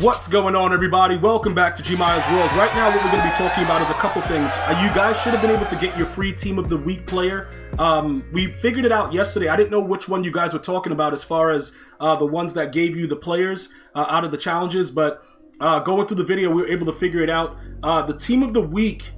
What's going on, everybody? Welcome back to GmiasWorld. Right now, what we're going to be talking about is a couple things. You guys should have been able to get your free Team of the Week player. We figured it out yesterday. I didn't know which one you guys were talking about as far as the ones that gave you the players out of the challenges, but going through the video, we were able to figure it out. The Team of the Week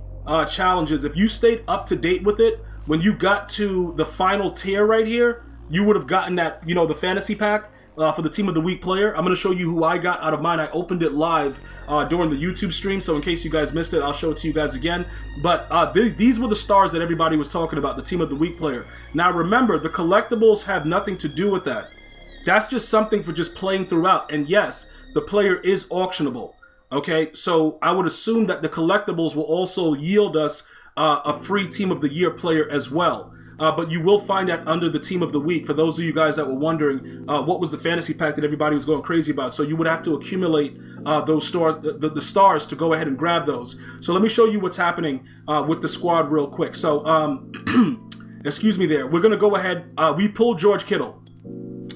challenges, if you stayed up to date with it, when you got to the final tier right here, you would have gotten that, the fantasy pack. For the Team of the Week player. I'm going to show you who I got out of mine. I opened it live during the YouTube stream, so in case you guys missed it, I'll show it to you guys again. But these were the stars that everybody was talking about, the Team of the Week player. Now remember, the collectibles have nothing to do with that. That's just something for just playing throughout. And yes, the player is auctionable. Okay, so I would assume that the collectibles will also yield us a free Team of the Year player as well. But you will find that under the Team of the Week, for those of you guys that were wondering what was the fantasy pack that everybody was going crazy about. So you would have to accumulate those stars, the stars, to go ahead and grab those. So let me show you what's happening with the squad real quick. So, excuse me there. We're going to go ahead. We pulled George Kittle.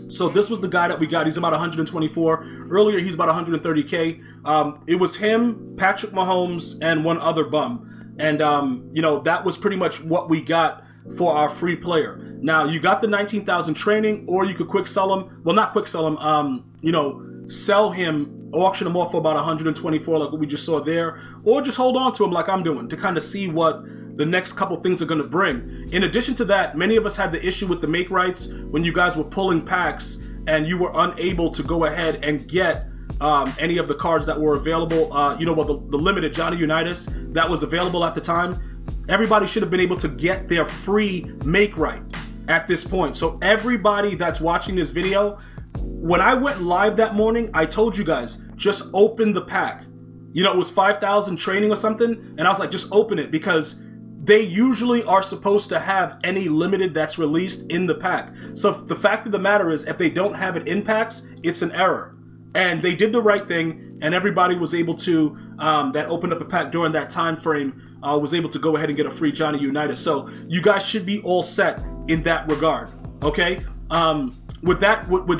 So this was the guy that we got. He's about 124. Earlier, he's about 130K. It was him, Patrick Mahomes, and one other bum. And, that was pretty much what we got for our free player. Now, you got the 19,000 training, or you could quick sell him. Well, not quick sell him, sell him, auction him off for about 124 like what we just saw there, or just hold on to him like I'm doing to kind of see what the next couple things are going to bring. In addition to that, many of us had the issue with the Makerights when you guys were pulling packs and you were unable to go ahead and get any of the cards that were available. The limited Johnny Unitas that was available at the time. Everybody should have been able to get their free Makeright at this point. So everybody that's watching this video, when I went live that morning, I told you guys, just open the pack. It was 5,000 training or something, and I was like, just open it, because they usually are supposed to have any limited that's released in the pack. So the fact of the matter is, if they don't have it in packs, it's an error. And they did the right thing, and everybody was able to, that opened up a pack during that time frame, was able to go ahead and get a free Johnny Unitas. So you guys should be all set in that regard, okay? With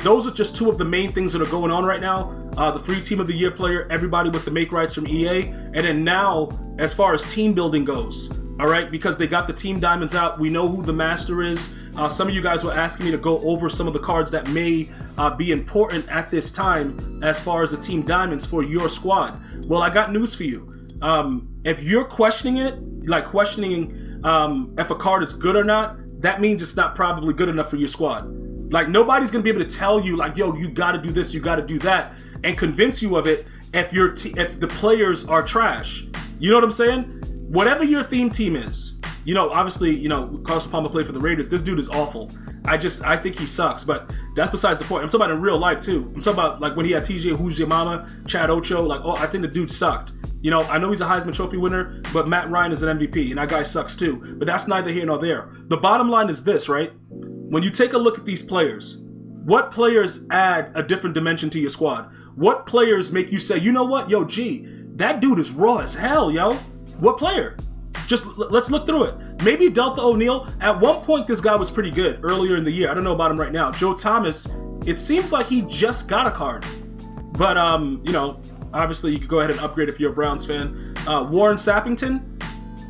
those are just two of the main things that are going on right now. The free Team of the Year player, everybody with the Makerights from EA, and then now, as far as team building goes, all right, because they got the team diamonds out, we know who the master is. Some of you guys were asking me to go over some of the cards that may be important at this time as far as the team diamonds for your squad. Well, I got news for you. If you're questioning it, like questioning if a card is good or not, that means it's not probably good enough for your squad. Like, nobody's gonna be able to tell you, like, yo, you gotta do this, you gotta do that, and convince you of it if if the players are trash. You know what I'm saying? Whatever your theme team is, obviously, Carson Palmer played for the Raiders. This dude is awful. I think he sucks, but that's besides the point. I'm talking about in real life too. I'm talking about like when he had TJ Who's Your Mama, Chad Ocho. Like, I think the dude sucked. I know he's a Heisman Trophy winner, but Matt Ryan is an MVP, and that guy sucks too. But that's neither here nor there. The bottom line is this, right? When you take a look at these players, what players add a different dimension to your squad? What players make you say, you know what, yo, G, that dude is raw as hell, yo? What player? Just let's look through it. Maybe Delta O'Neal. At one point, this guy was pretty good earlier in the year. I don't know about him right now. Joe Thomas, it seems like he just got a card. But, obviously you could go ahead and upgrade if you're a Browns fan. Warren Sappington,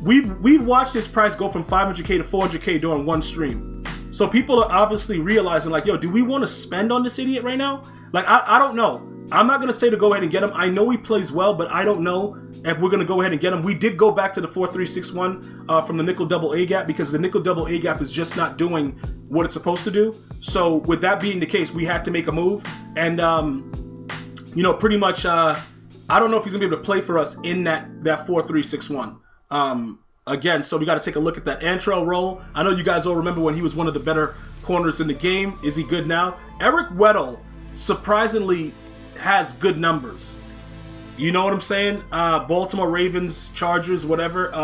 we've watched his price go from 500K to 400K during one stream. So people are obviously realizing, like, yo, do we want to spend on this idiot right now? Like, I don't know. I'm not going to say to go ahead and get him. I know he plays well, but I don't know if we're going to go ahead and get him. We did go back to the 4-3-6-1 from the nickel double A gap, because the nickel double A gap is just not doing what it's supposed to do. So with that being the case, we had to make a move. And, pretty much, I don't know if he's going to be able to play for us in that 4-3-6-1. Again, so we got to take a look at that Antrell role. I know you guys all remember when he was one of the better corners in the game. Is he good now? Eric Weddle surprisingly has good numbers. You know what I'm saying? Baltimore Ravens, Chargers, whatever.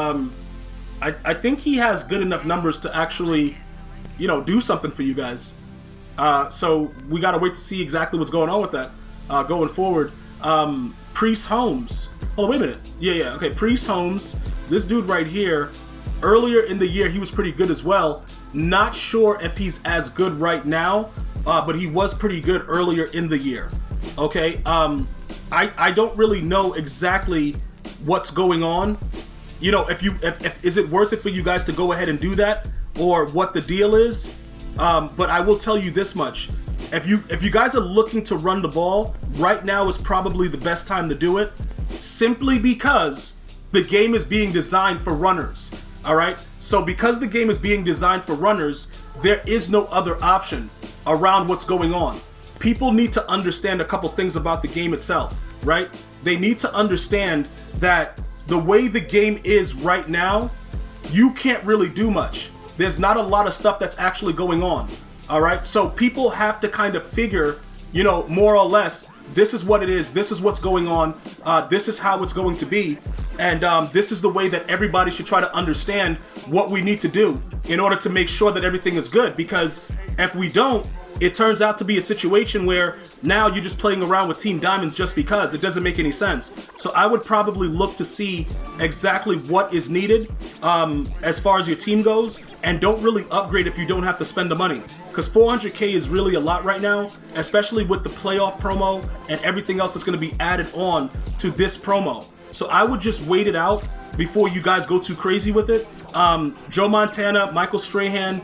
I think he has good enough numbers to actually, do something for you guys. So we got to wait to see exactly what's going on with that going forward. Priest Holmes. Oh, wait a minute. Yeah. Okay, Priest Holmes. This dude right here, earlier in the year, he was pretty good as well. Not sure if he's as good right now, but he was pretty good earlier in the year. Okay, I don't really know exactly what's going on. You know, if is it worth it for you guys to go ahead and do that, or what the deal is? But I will tell you this much: if you guys are looking to run the ball, right now is probably the best time to do it, simply because the game is being designed for runners. All right, so because the game is being designed for runners, there is no other option around what's going on. People need to understand a couple things about the game itself, right? They need to understand that the way the game is right now, you can't really do much. There's not a lot of stuff that's actually going on, all right? So people have to kind of figure, you know, more or less, this is what it is, this is what's going on, this is how it's going to be, and this is the way that everybody should try to understand what we need to do in order to make sure that everything is good, because if we don't, it turns out to be a situation where now you're just playing around with Team Diamonds just because. It doesn't make any sense. So I would probably look to see exactly what is needed as far as your team goes, and don't really upgrade if you don't have to spend the money. Because 400k is really a lot right now, especially with the playoff promo and everything else that's going to be added on to this promo. So I would just wait it out before you guys go too crazy with it. Joe Montana, Michael Strahan,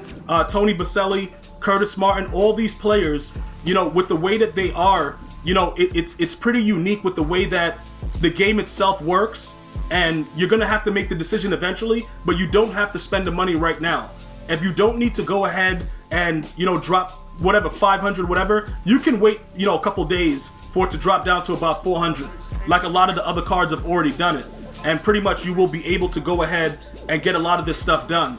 Tony Baselli, Curtis Martin, all these players, you know, with the way that they are, you know, it's pretty unique with the way that the game itself works, and you're gonna have to make the decision eventually, but you don't have to spend the money right now. If you don't need to go ahead and, you know, drop whatever, 500, whatever, you can wait, you know, a couple days for it to drop down to about 400, like a lot of the other cards have already done it. And pretty much you will be able to go ahead and get a lot of this stuff done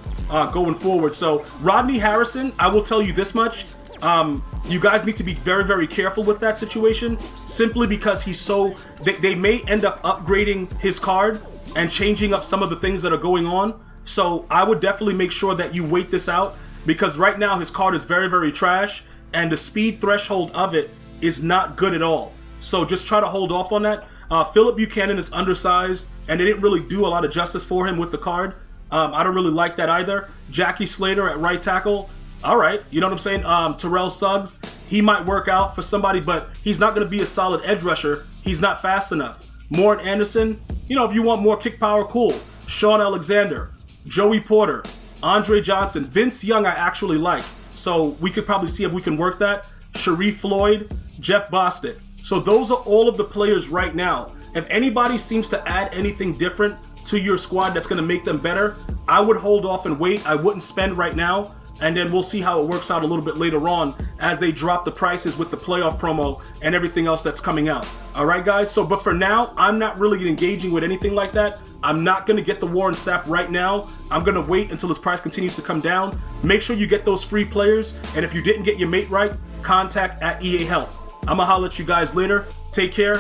going forward. So Rodney Harrison, I will tell you this much. You guys need to be very, very careful with that situation, simply because he's so... They may end up upgrading his card and changing up some of the things that are going on. So I would definitely make sure that you wait this out, because right now his card is very, very trash, and the speed threshold of it is not good at all. So just try to hold off on that. Philip Buchanan is undersized, and they didn't really do a lot of justice for him with the card. I don't really like that either. Jackie Slater at right tackle, all right, you know what I'm saying? Terrell Suggs, he might work out for somebody, but he's not going to be a solid edge rusher. He's not fast enough. Mort Anderson, you know, if you want more kick power, cool. Sean Alexander, Joey Porter, Andre Johnson, Vince Young I actually like, so we could probably see if we can work that. Sharif Floyd, Jeff Bostic. So those are all of the players right now. If anybody seems to add anything different to your squad that's going to make them better, I would hold off and wait. I wouldn't spend right now, and then we'll see how it works out a little bit later on as they drop the prices with the playoff promo and everything else that's coming out. All right, guys? So, but for now, I'm not really engaging with anything like that. I'm not going to get the Warren Sapp right now. I'm going to wait until his price continues to come down. Make sure you get those free players, and if you didn't get your mate right, contact at EA Help. I'm going to holler at you guys later. Take care.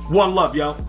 One love, y'all.